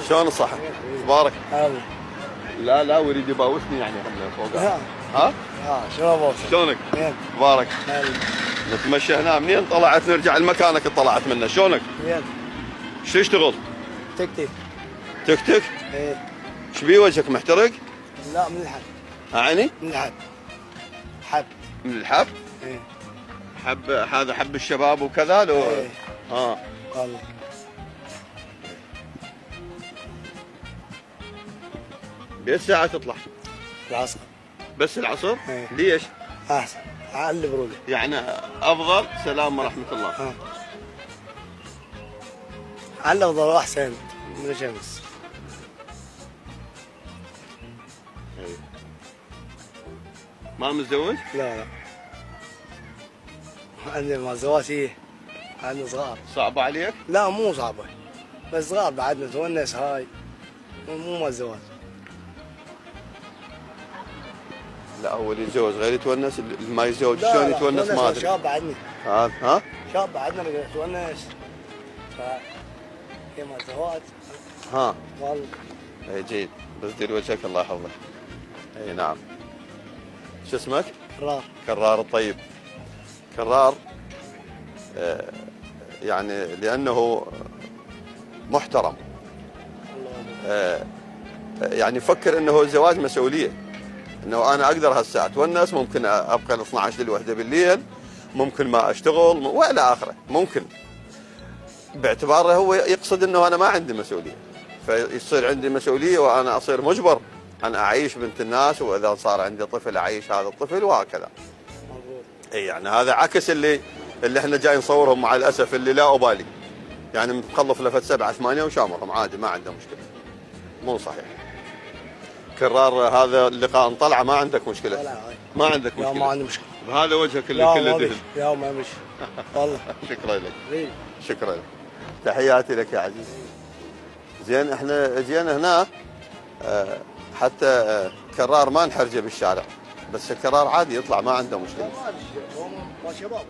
شلون الصحة؟ مبارك. هلا. لا لا وريد يباوسني يعني احنا فوق. ها؟ شلون ابوك؟ شلونك؟ زين. مبارك. هلا. نتمشى هنا منين طلعت نرجع لمكانك طلعت منه شلونك؟ زين. شو تشتغل؟ تكتك. تكتك؟ ايه. ايش بيه وجهك محترق؟ لا من الحب. اعني؟ من الحب. حب. من الحب؟ ايه. حب هذا حب الشباب وكذا لو؟ ايه. والله. بأي ساعة تطلع؟ العصر. بس العصر؟ ايه. ليش؟ احسن. على البرودة. يعني افضل. سلام ورحمة الله. على الافضل احسن من الشمس. ايه. ما متزوج؟ لا لا. عندنا ما زواج ايه. عندنا صغار. صعبة عليك؟ لا مو صعبة. بس صغار بعدنا تونس هاي. مو ما الزواج. لا هو اللي يتزوج غير يتونس، اللي ما يتزوج لا شلون لا يتونس ما ادري. شاب بعدني. ها؟ شاب بعدنا نقدر نتونس. هي ما زواج. ها. والله. اي جيد، بس دير وجهك الله يحفظك. اي نعم. شو اسمك؟ كرار. كرار الطيب. كرار يعني لانه محترم. يعني يفكر انه الزواج مسؤوليه، انه انا اقدر هالساعه اتونس، ممكن ابقى ل 12 للوحده بالليل، ممكن ما اشتغل والى اخره، ممكن باعتباره هو يقصد انه انا ما عندي مسؤوليه، فيصير عندي مسؤوليه وانا اصير مجبر ان اعيش بنت الناس، واذا صار عندي طفل اعيش هذا الطفل وهكذا. اي يعني هذا عكس اللي احنا جاي نصورهم مع الاسف، اللي لا ابالي يعني مخلف لفت 7 8 وشامرهم عادي ما عنده مشكله. مو صحيح. كرار هذا اللقاء انطلع ما عندك مشكله؟ ما عندك مشكله؟ لا ما عندي مشكله. بهذا وجهك اللي كله دهن. لا ما مش والله. شكرا لك. شكرا لك. تحياتي لك يا عزيز. زين احنا جينا هنا حتى كرار ما نحرجه بالشارع، بس الكرار عادي يطلع ما عنده مشكله. ما شباب.